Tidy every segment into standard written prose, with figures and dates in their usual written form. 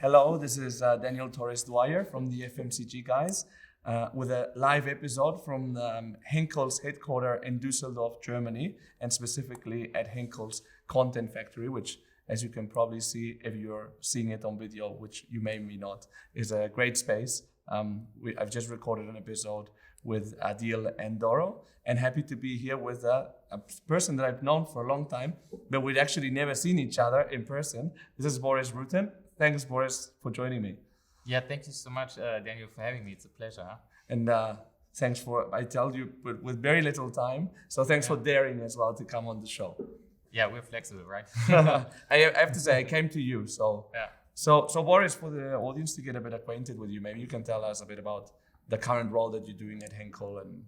Hello, this is Daniel Torres Dwyer from the FMCG guys with a live episode from Henkel's headquarters in Düsseldorf, Germany, and specifically at Henkel's Content Factory, which, as you can probably see if you're seeing it on video, which you may not, is a great space. I've just recorded an episode with Adil and Doro, and happy to be here with a person that I've known for a long time, but we'd actually never seen each other in person. This is Boris Rütten. Thanks, Boris, for joining me. Yeah, thank you so much, Daniel, for having me. It's a pleasure. And thanks for, I tell you, with very little time. So thanks for daring as well to come on the show. Yeah, we're flexible, right? I have to say, I came to you. So, yeah. So Boris, for the audience to get a bit acquainted with you, maybe you can tell us a bit about the current role that you're doing at Henkel and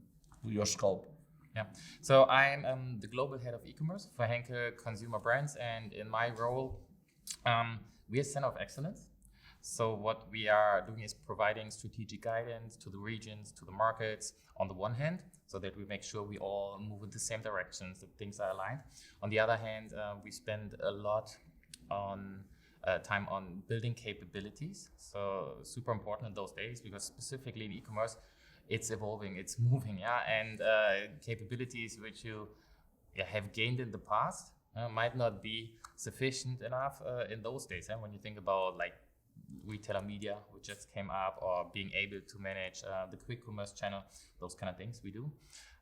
your scope. Yeah, so I'm the global head of e-commerce for Henkel Consumer Brands, and in my role, we are Center of Excellence. So what we are doing is providing strategic guidance to the regions, to the markets, on the one hand, so that we make sure we all move in the same directions, that things are aligned. On the other hand, we spend a lot on time on building capabilities. So super important in those days, because specifically in e-commerce, it's evolving, it's moving, and capabilities which you have gained in the past might not be sufficient enough in those days. When you think about like retailer media, which just came up, or being able to manage the quick commerce channel, those kind of things we do.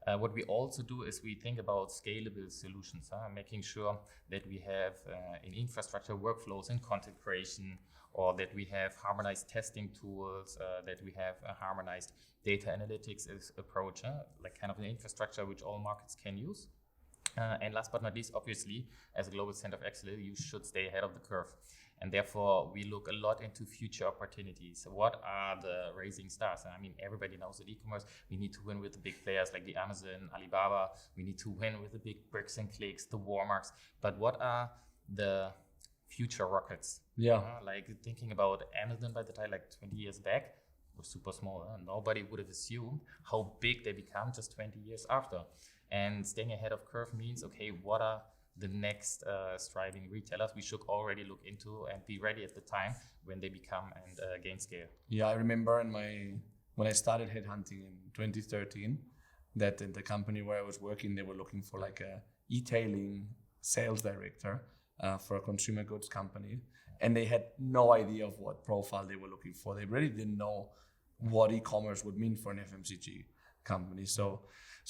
What we also do is we think about scalable solutions, making sure that we have in infrastructure workflows in content creation, or that we have harmonized testing tools, that we have a harmonized data analytics approach, like kind of an infrastructure which all markets can use. And last but not least, obviously, as a global center of excellence, you should stay ahead of the curve. And therefore, we look a lot into future opportunities. What are the rising stars? I mean, everybody knows that e-commerce, we need to win with the big players like the Amazon, Alibaba. We need to win with the big bricks and clicks, the Walmarts. But what are the future rockets? Yeah. Like thinking about Amazon by the time, like 20 years back, was super small. Nobody would have assumed how big they become just 20 years after. And staying ahead of curve means, okay, what are the next striving retailers we should already look into and be ready at the time when they become and gain scale? Yeah, I remember when I started headhunting in 2013, that in the company where I was working, they were looking for like a e-tailing sales director for a consumer goods company. And they had no idea of what profile they were looking for. They really didn't know what e-commerce would mean for an FMCG company. So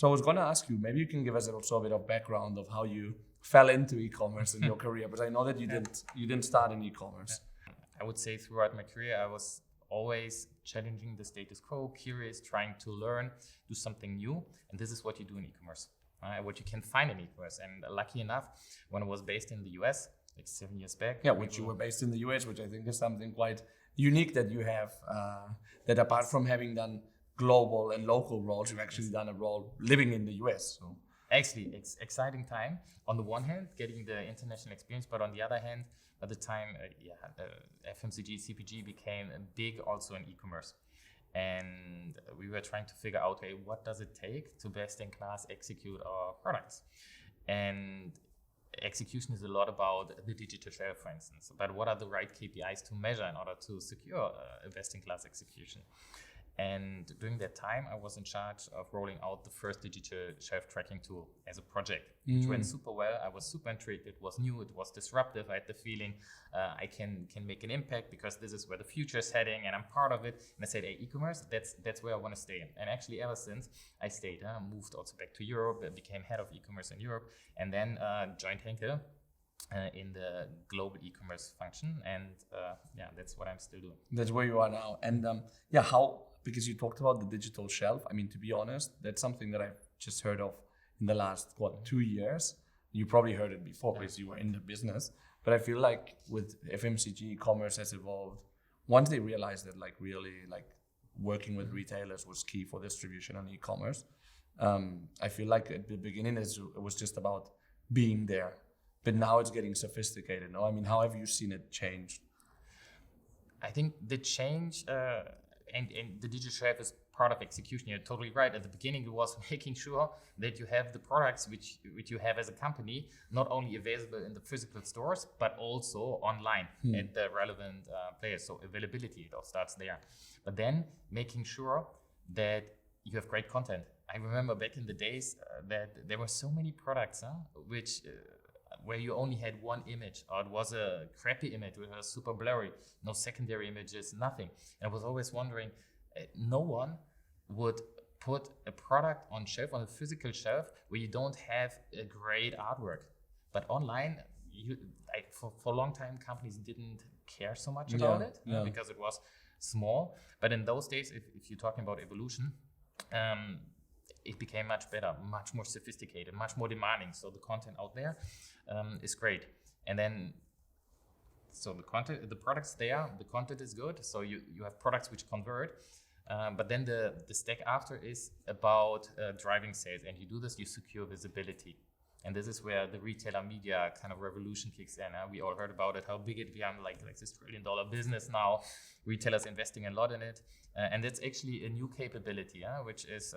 I was going to ask you, maybe you can give us also a bit of background of how you fell into e-commerce in your career, but I know that you didn't start in e-commerce. I would say throughout my career, I was always challenging the status quo, curious, trying to learn, do something new. And this is what you do in e-commerce, what you can find in e-commerce. And lucky enough, when I was based in the US, like 7 years back. Yeah, which you were based in the US, which I think is something quite unique that you have, that apart from having done global and local roles, you've actually done a role living in the US. So. Actually, it's exciting time. On the one hand, getting the international experience, but on the other hand, at the time, FMCG, CPG became big also in e-commerce. And we were trying to figure out, hey, what does it take to best in class execute our products? And execution is a lot about the digital shelf, for instance, but what are the right KPIs to measure in order to secure a best in class execution? And during that time, I was in charge of rolling out the first digital shelf tracking tool as a project, which went super well. I was super intrigued. It was new, it was disruptive. I had the feeling I can make an impact because this is where the future is heading and I'm part of it. And I said, hey, e-commerce, that's where I want to stay. And actually ever since I stayed, moved also back to Europe, became head of e-commerce in Europe, and then joined Henkel in the global e-commerce function. And that's what I'm still doing. That's where you are now. And because you talked about the digital shelf, I mean, to be honest, that's something that I've just heard of in the last, 2 years. You probably heard it before because you were in the business. But I feel like with FMCG, e-commerce has evolved. Once they realized that really working with retailers was key for distribution on e-commerce, I feel like at the beginning it was just about being there. But now it's getting sophisticated, no? I mean, how have you seen it change? I think the change... And the digital shelf is part of execution. You're totally right. At the beginning, it was making sure that you have the products which you have as a company not only available in the physical stores but also online at the relevant players. So availability, it all starts there. But then making sure that you have great content. I remember back in the days that there were so many products which where you only had one image, or it was a crappy image, it was super blurry, no secondary images, nothing. And I was always wondering, no one would put a product on shelf, on a physical shelf, where you don't have a great artwork. But online, for a long time, companies didn't care so much about it because it was small. But in those days, if you're talking about evolution, it became much better, much more sophisticated, much more demanding. So the content out there is great. And then, so the product's there, the content is good. So you have products which convert. But then the stack after is about driving sales. And you do this, you secure visibility. And this is where the retailer media kind of revolution kicks in. We all heard about it, how big it became, like this $1 trillion business now. Retailers investing a lot in it. And that's actually a new capability, which is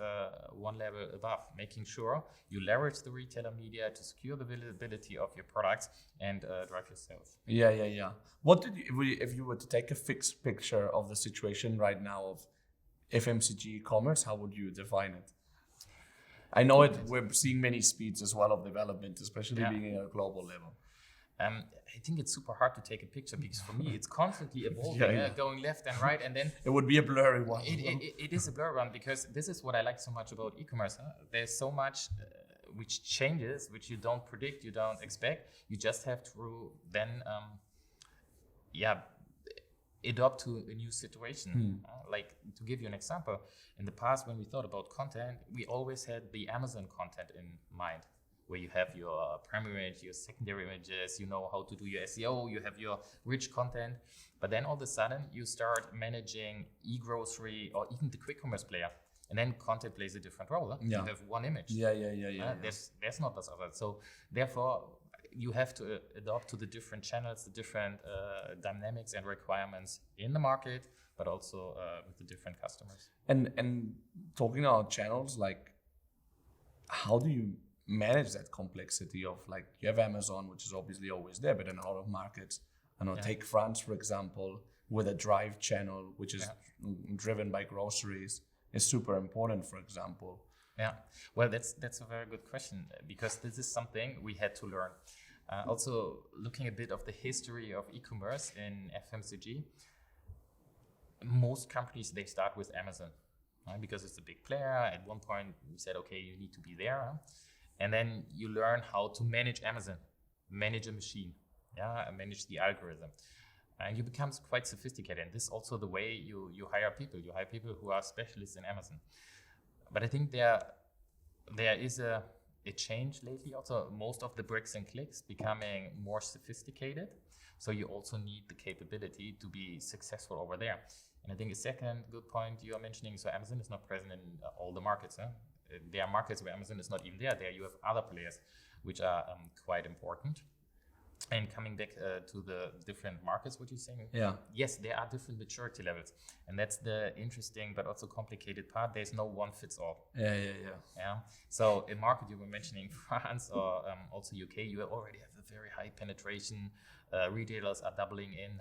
one level above, making sure you leverage the retailer media to secure the visibility of your products and drive your sales. Yeah. What did you, if you were to take a fixed picture of the situation right now of FMCG e-commerce, how would you define it? I know we're seeing many speeds as well of development, especially being at a global level. I think it's super hard to take a picture because for me it's constantly evolving, going left and right, and then it would be a blurry one. It is a blurry one because this is what I like so much about e-commerce. There's so much which changes, which you don't predict, you don't expect. You just have to then, adopt to a new situation. Like to give you an example, in the past when we thought about content, we always had the Amazon content in mind, where you have your primary image, your secondary images, you know how to do your SEO, you have your rich content. But then all of a sudden you start managing e-grocery or even the quick commerce player. And then content plays a different role. You have one image. There's not this other. So therefore, you have to adapt to the different channels, the different dynamics and requirements in the market, but also with the different customers. And talking about channels, like how do you manage that complexity of, like, you have Amazon, which is obviously always there, but in a lot of markets, take France, for example, with a drive channel, which is driven by groceries, is super important, for example. Yeah, well, that's a very good question, because this is something we had to learn. Also, looking a bit of the history of e-commerce in FMCG, most companies, they start with Amazon, right? Because it's a big player. At one point, we said, okay, you need to be there. And then you learn how to manage Amazon, manage a machine, and manage the algorithm. And you become quite sophisticated. And this is also the way you hire people. You hire people who are specialists in Amazon. But I think there is a change lately also. Most of the bricks and clicks becoming more sophisticated. So you also need the capability to be successful over there. And I think a second good point you are mentioning, so Amazon is not present in all the markets. There are markets where Amazon is not even there. There you have other players, which are quite important. And coming back to the different markets, what you're saying, yes, there are different maturity levels. And that's the interesting but also complicated part. There's no one fits all. Yeah. So in market, you were mentioning France or also UK, you already have a very high penetration. Retailers are doubling in.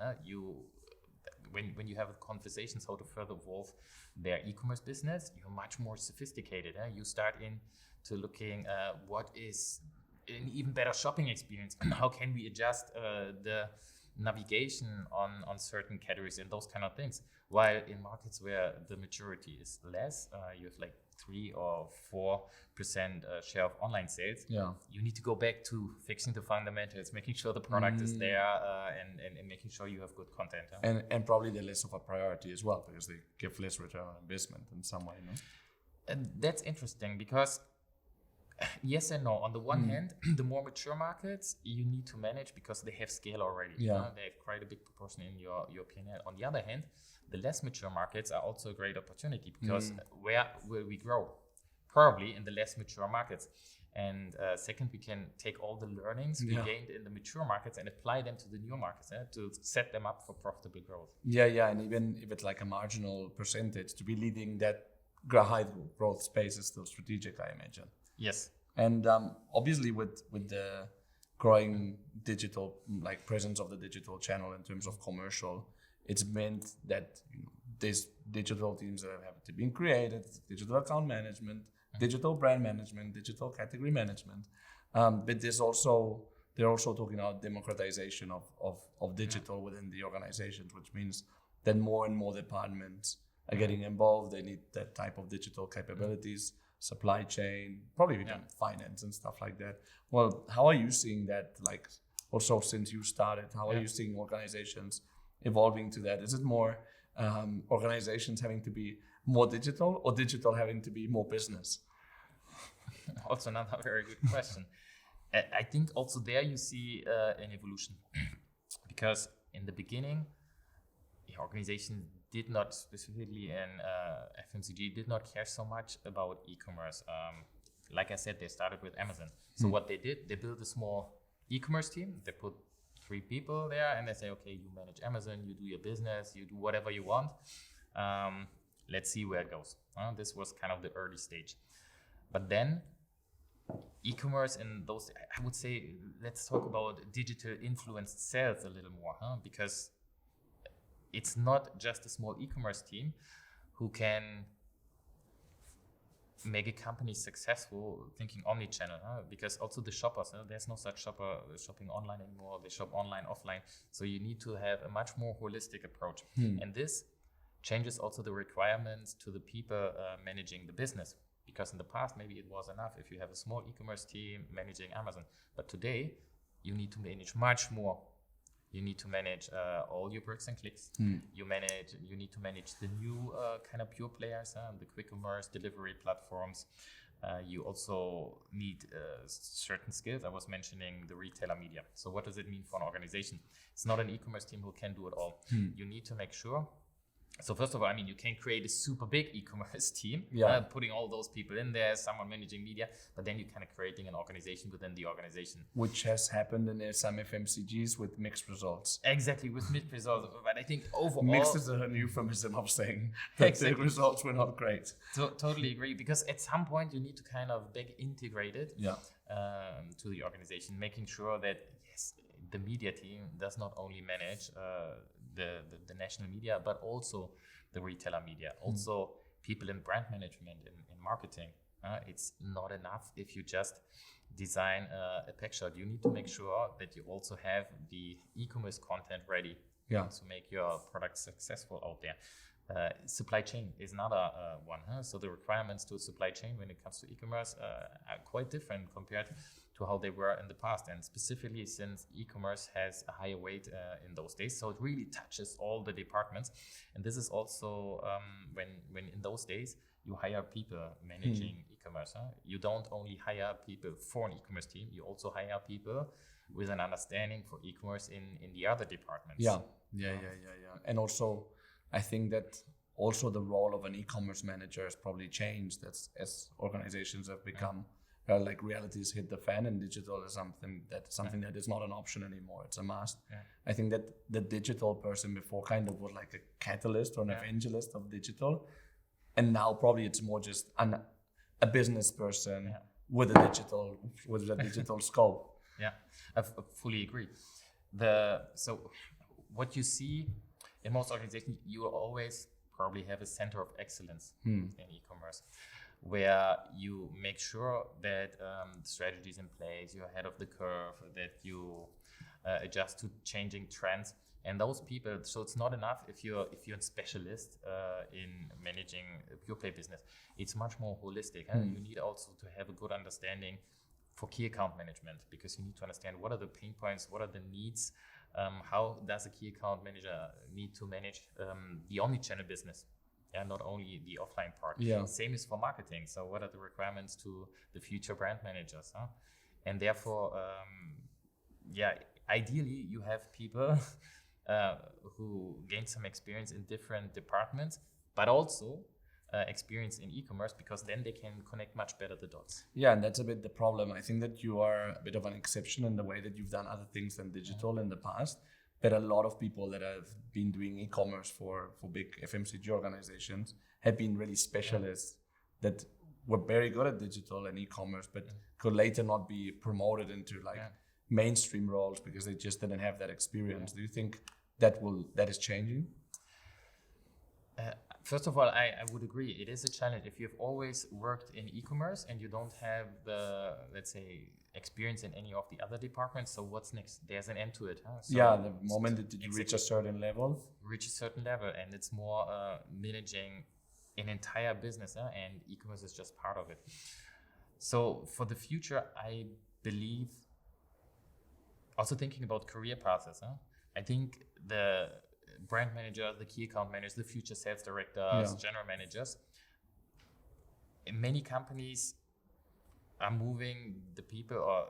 When you have conversations how to further evolve their e-commerce business, you're much more sophisticated. You start into looking what is an even better shopping experience. How can we adjust the navigation on certain categories and those kind of things? While in markets where the maturity is less, you have like 3 or 4% share of online sales. You need to go back to fixing the fundamentals, making sure the product is there, and making sure you have good content. And probably they're less of a priority as well, because they give less return on investment in some way. And that's interesting because yes and no. On the one hand, the more mature markets you need to manage because they have scale already. They have quite a big proportion in your P&L. On the other hand, the less mature markets are also a great opportunity because where will we grow? Probably in the less mature markets. And second, we can take all the learnings we gained in the mature markets and apply them to the newer markets to set them up for profitable growth. And even if it's like a marginal percentage, to be leading that high growth space is still strategic, I imagine. Yes. And obviously with the growing digital presence of the digital channel in terms of commercial, it's meant that these digital teams that have to be created, digital account management, digital brand management, digital category management. But they're also talking about democratization of digital within the organizations, which means that more and more departments are getting involved. They need that type of digital capabilities, supply chain, probably even finance and stuff like that. Well, how are you seeing that? Also since you started, how are you seeing organizations evolving to that? Is it more organizations having to be more digital, or digital having to be more business? Also another very good question. I think also there you see an evolution, because in the beginning, the organization did not, specifically in FMCG, did not care so much about e-commerce. Like I said, they started with Amazon. So what they did, they built a small e-commerce team. They put 3 people there and they say, okay, you manage Amazon, you do your business, you do whatever you want. Let's see where it goes. This was kind of the early stage. But then e-commerce in those, I would say, let's talk about digital influenced sales a little more, because it's not just a small e-commerce team who can make a company successful thinking omni-channel, because also the shoppers, there's no such shopper shopping online anymore. They shop online, offline. So you need to have a much more holistic approach. And this changes also the requirements to the people managing the business. Because in the past, maybe it was enough if you have a small e-commerce team managing Amazon. But today, you need to manage much more. You need to manage all your bricks and clicks. You need to manage the new kind of pure players, the quick commerce delivery platforms. You also need certain skills. I was mentioning the retailer media. So what does it mean for an organization? It's not an e-commerce team who can do it all. You need to make sure. So first of all, you can create a super big e-commerce team, putting all those people in there, someone managing media, but then you're kind of creating an organization within the organization. Which has happened in some FMCGs with mixed results. Exactly, with mixed results. But I think overall... Mixed is a euphemism of saying that the results were not great. Totally agree, because at some point you need to kind of integrate it to the organization, making sure that, yes, the media team does not only manage the national media, but also the retailer media, also people in brand management, in marketing. It's not enough if you just design a pack shot. You need to make sure that you also have the e-commerce content ready to make your product successful out there. Supply chain is another one. So the requirements to supply chain when it comes to e-commerce are quite different compared to how they were in the past, and specifically since e-commerce has a higher weight in those days. So it really touches all the departments. And this is also when in those days you hire people managing e-commerce. You don't only hire people for an e-commerce team, you also hire people with an understanding for e-commerce in the other departments. Yeah. And also, I think that also the role of an e-commerce manager has probably changed as organizations have become realities hit the fan, and digital is something that is not an option anymore. It's a must. I think that the digital person before kind of was like a catalyst or an evangelist of digital, and now probably it's more just a business person with a digital scope. Yeah, I fully agree. So what you see in most organizations, you will always probably have a center of excellence in e-commerce, where you make sure that strategy is in place, you're ahead of the curve, that you adjust to changing trends. And those people, so it's not enough if you're a specialist in managing a pure play business. It's much more holistic. You need also to have a good understanding for key account management, because you need to understand what are the pain points, what are the needs, how does a key account manager need to manage the omni-channel business. Not only the offline part. Same is for marketing. So what are the requirements to the future brand managers? And therefore, ideally you have people who gain some experience in different departments, but also experience in e-commerce, because then they can connect much better the dots. Yeah, and that's a bit the problem. I think that you are a bit of an exception in the way that you've done other things than digital in the past. But a lot of people that have been doing e-commerce for big FMCG organizations had been really specialists that were very good at digital and e-commerce, but could later not be promoted into like mainstream roles because they just didn't have that experience. Do you think that is changing? First of all, I would agree. It is a challenge. If you've always worked in e-commerce and you don't have the, let's say, experience in any of the other departments, so what's next? There's an end to it. Huh? So the moment that you reach a certain level. Reach a certain level, and it's more managing an entire business, and e-commerce is just part of it. So for the future, I believe, also thinking about career paths, I think the brand managers, the key account managers, the future sales directors, general managers, in many companies are moving the people or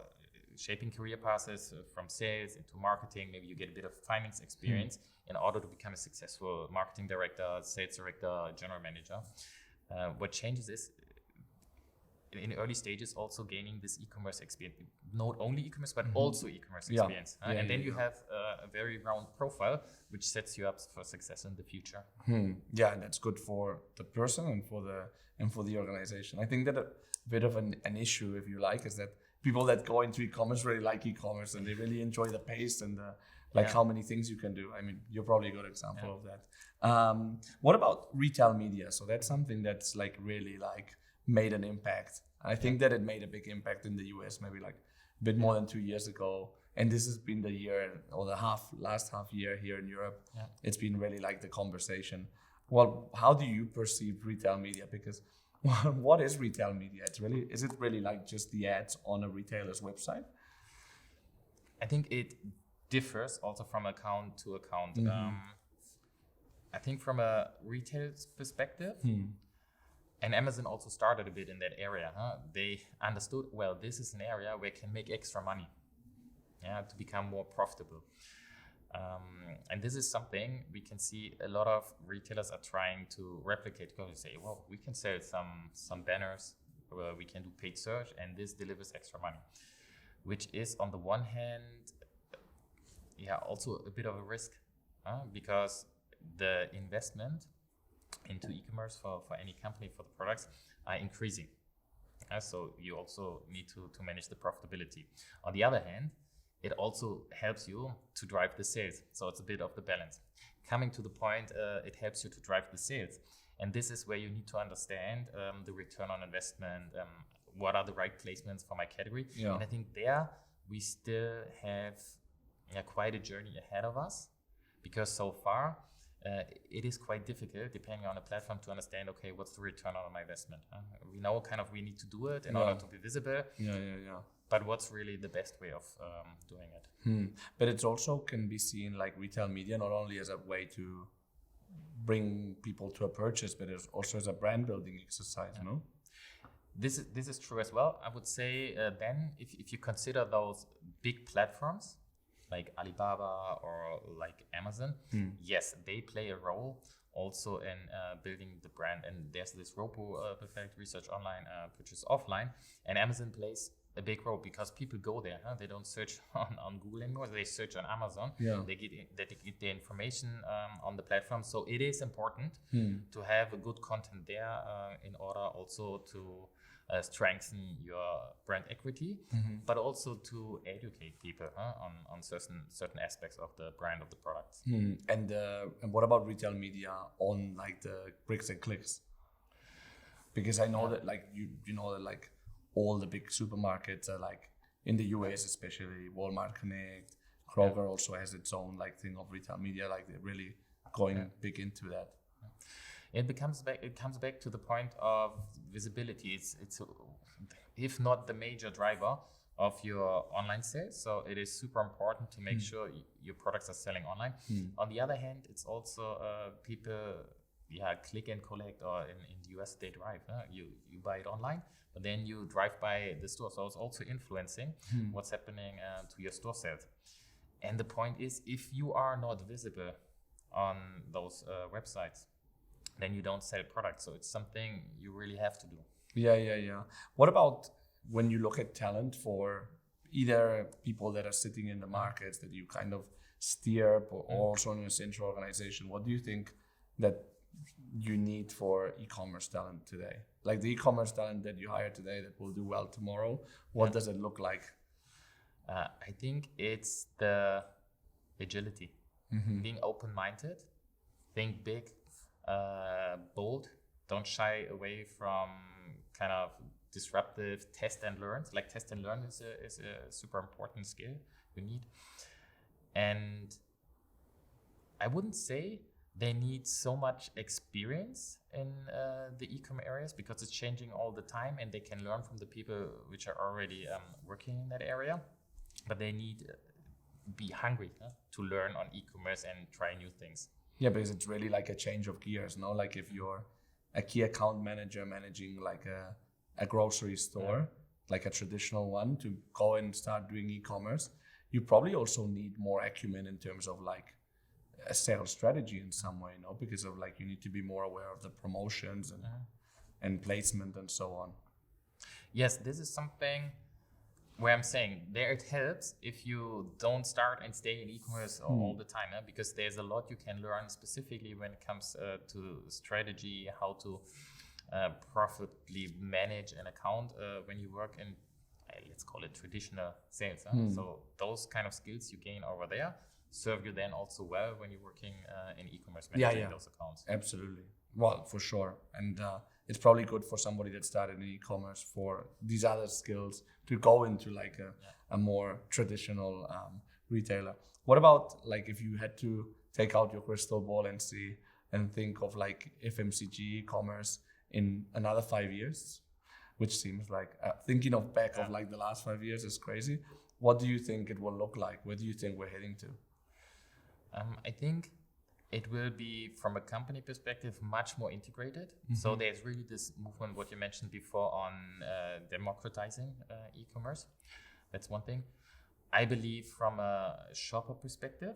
shaping career paths from sales into marketing. Maybe you get a bit of finance experience in order to become a successful marketing director, sales director, general manager. What changes is in early stages also gaining this e-commerce experience, not only e-commerce, but also e-commerce experience. And then you have a very round profile, which sets you up for success in the future. Yeah, and that's good for the person and for the organization. I think that a bit of an issue, if you like, is that people that go into e-commerce really like e-commerce and they really enjoy the pace and how many things you can do. I mean, you're probably a good example of that. What about retail media? So that's something that's like really like made an impact. I think that it made a big impact in the US, maybe like a bit more than 2 years ago. And this has been the year or the last half year here in Europe. It's been really like the conversation. Well, how do you perceive retail media? Because what is retail media? Is it really like just the ads on a retailer's website? I think it differs also from account to account. I think from a retail perspective, and Amazon also started a bit in that area. They understood, well, this is an area where I can make extra money to become more profitable. And this is something we can see a lot of retailers are trying to replicate, because they say, well, we can sell some banners, we can do paid search, and this delivers extra money, which is on the one hand, also a bit of a risk, because the investment into e-commerce for any company, for the products, are increasing. So you also need to manage the profitability. On the other hand, it also helps you to drive the sales. So it's a bit of the balance. Coming to the point, it helps you to drive the sales. And this is where you need to understand the return on investment, what are the right placements for my category. And I think there we still have quite a journey ahead of us, because so far it is quite difficult, depending on the platform, to understand, okay, what's the return on my investment? We know we need to do it in order to be visible. But what's really the best way of doing it? But it's also can be seen like retail media not only as a way to bring people to a purchase, but it's also as a brand building exercise, no? This is true as well. I would say then if you consider those big platforms like Alibaba or like Amazon, yes, they play a role also in building the brand. And there's this perfect research online, purchase offline, and Amazon plays a big role because people go there. They don't search on Google anymore. They search on Amazon. They get the information on the platform. So it is important to have a good content there in order also to strengthen your brand equity, but also to educate people on certain aspects of the brand of the products. And what about retail media on like the bricks and clicks? Because I know that like you know that like all the big supermarkets are like in the US, especially Walmart Connect, Kroger also has its own like thing of retail media, like they're really going big into that. It comes back to the point of visibility. It's if not the major driver of your online sales. So it is super important to make sure your products are selling online. On the other hand, it's also people click and collect, or in the US they drive. You buy it online, but then you drive by the store. So it's also influencing what's happening to your store sales. And the point is, if you are not visible on those websites, then you don't sell products. So it's something you really have to do. Yeah. What about when you look at talent for either people that are sitting in the markets that you kind of steer, or also in a central organization? What do you think that you need for e-commerce talent today? Like the e-commerce talent that you hire today that will do well tomorrow, what does it look like? I think it's the agility, being open-minded, think big, bold, don't shy away from kind of disruptive test and learn. Like test and learn is a super important skill you need. And I wouldn't say they need so much experience in the e-com areas because it's changing all the time and they can learn from the people which are already working in that area. But they need be hungry to learn on e-commerce and try new things. Yeah, because it's really like a change of gears, no? Like if you're a key account manager managing like a grocery store, like a traditional one, to go and start doing e-commerce, you probably also need more acumen in terms of like a sales strategy in some way, no? Because of like you need to be more aware of the promotions and placement and so on. Yes, this is something where I'm saying there it helps if you don't start and stay in e-commerce all the time, because there's a lot you can learn specifically when it comes to strategy, how to profitably manage an account when you work in, let's call it traditional sales. So those kind of skills you gain over there serve you then also well when you're working in e-commerce managing those accounts. Absolutely. Well, for sure. And it's probably good for somebody that started in e-commerce for these other skills to go into like a more traditional retailer. What about like if you had to take out your crystal ball and see and think of like FMCG e-commerce in another 5 years, which seems like thinking of back of like the last 5 years is crazy. What do you think it will look like? Where do you think we're heading to? I think it will be, from a company perspective, much more integrated. So there's really this movement, what you mentioned before, on democratizing e-commerce. That's one thing. I believe from a shopper perspective,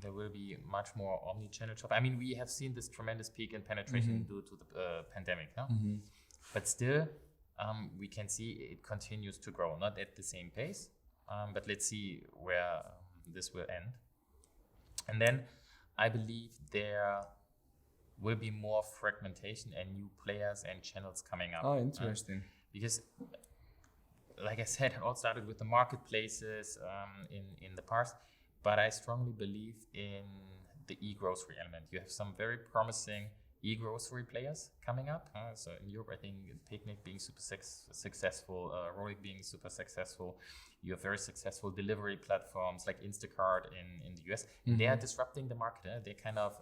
there will be much more omni-channel shop. I mean, we have seen this tremendous peak in penetration due to the pandemic. But still, we can see it continues to grow, not at the same pace. But let's see where this will end. And then I believe there will be more fragmentation and new players and channels coming up. Oh, interesting. Because, like I said, it all started with the marketplaces in the past, but I strongly believe in the e-grocery element. You have some very promising e-grocery players coming up. So in Europe, I think Picnic being super successful, Rolik being super successful. You have very successful delivery platforms like Instacart in the US. They are disrupting the market. They're kind of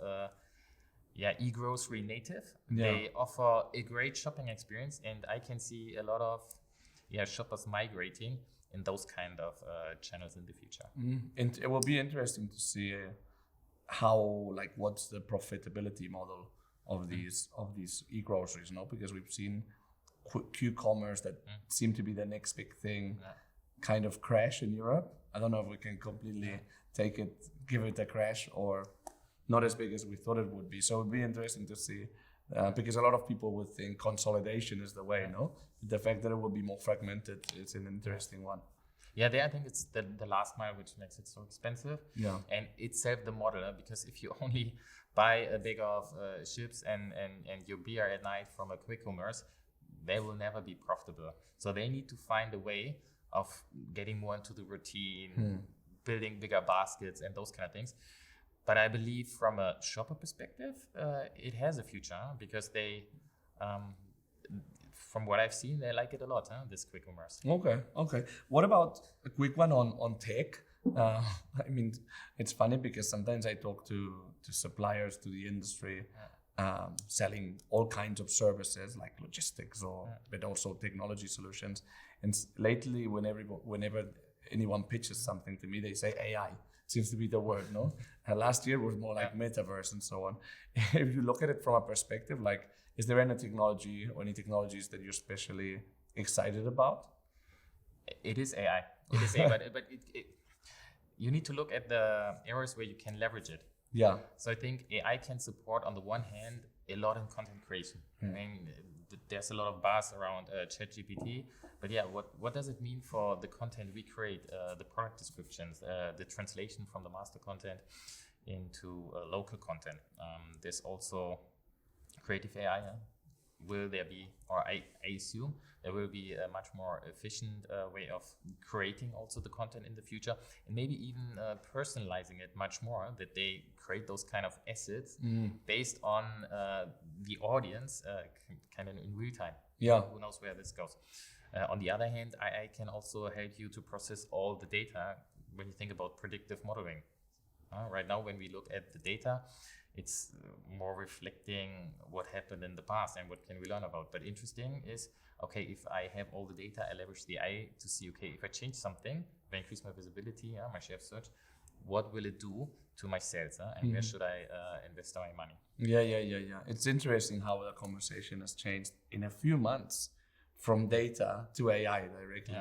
e-grocery native. They offer a great shopping experience, and I can see a lot of shoppers migrating in those kind of channels in the future. And it will be interesting to see how, like, what's the profitability model of these e-groceries, no? Because we've seen Q-commerce that seemed to be the next big thing kind of crash in Europe. I don't know if we can completely give it a crash, or not as big as we thought it would be. So it would be interesting to see, because a lot of people would think consolidation is the way, no? The fact that it will be more fragmented is an interesting one. Yeah, I think it's the last mile which makes it so expensive. Yeah, and itself the model, because if you only buy a bag of chips and your beer at night from a quick commerce, they will never be profitable. So they need to find a way of getting more into the routine, building bigger baskets and those kind of things. But I believe from a shopper perspective, it has a future, because they, from what I've seen, they like it a lot, this quick commerce. Okay. What about a quick one on tech? I mean, it's funny because sometimes I talk to suppliers, to the industry, selling all kinds of services like logistics but also technology solutions. And lately, whenever anyone pitches something to me, they say AI. Seems to be the word, no? Last year was more like metaverse and so on. If you look at it from a perspective, like, is there any technology or any technologies that you're especially excited about? It is AI. It is AI, but you need to look at the areas where you can leverage it. Yeah. So I think AI can support, on the one hand, a lot in content creation. I mean, there's a lot of buzz around ChatGPT, but what does it mean for the content we create, the product descriptions, the translation from the master content into local content? There's also creative AI. Will there be, or I assume there will be a much more efficient way of creating also the content in the future, and maybe even personalizing it much more, that they create those kind of assets based on the audience kind of in real time. Yeah. Who knows where this goes. On the other hand, AI can also help you to process all the data when you think about predictive modeling. Right now, when we look at the data, it's more reflecting what happened in the past and what can we learn about. But interesting is, okay, if I have all the data, I leverage the AI to see, okay, if I change something, if I increase my visibility, my share of search, what will it do to my sales? And where should I invest my money? Yeah. It's interesting how the conversation has changed in a few months from data to AI directly.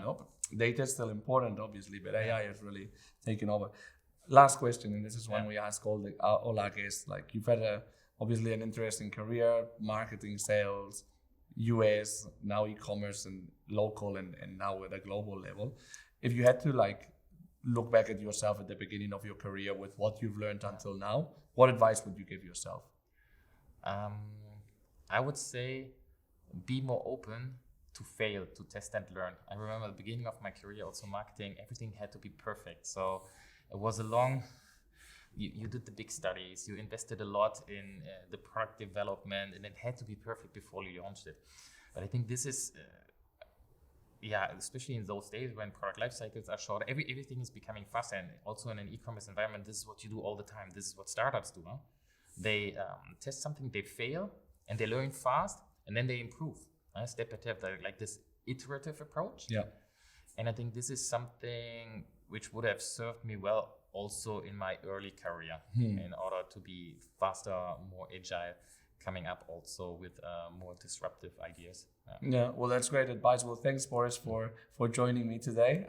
Data is still important, obviously, but AI has really taken over. Last question, and this is one we ask all our guests. Like, you've had obviously an interesting career, marketing, sales, US, now e-commerce and local, and now at a global level. If you had to look back at yourself at the beginning of your career with what you've learned until now, what advice would you give yourself? I would say be more open to fail, to test and learn. I remember at the beginning of my career, also marketing, everything had to be perfect. So it was a long, you did the big studies, you invested a lot in the product development, and it had to be perfect before you launched it. But I think this is, especially in those days when product life cycles are short, everything is becoming faster. And also in an e-commerce environment, this is what you do all the time. This is what startups do. They test something, they fail, and they learn fast, and then they improve. Step by step, like this iterative approach. Yeah. And I think this is something which would have served me well also in my early career, in order to be faster, more agile, coming up also with more disruptive ideas. Yeah, well, that's great advice. Well, thanks, Boris, for joining me today.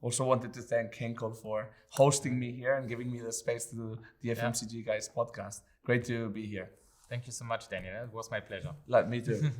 Also wanted to thank Henkel for hosting me here and giving me the space to do the FMCG Guys podcast. Great to be here. Thank you so much, Daniel. It was my pleasure. Me too.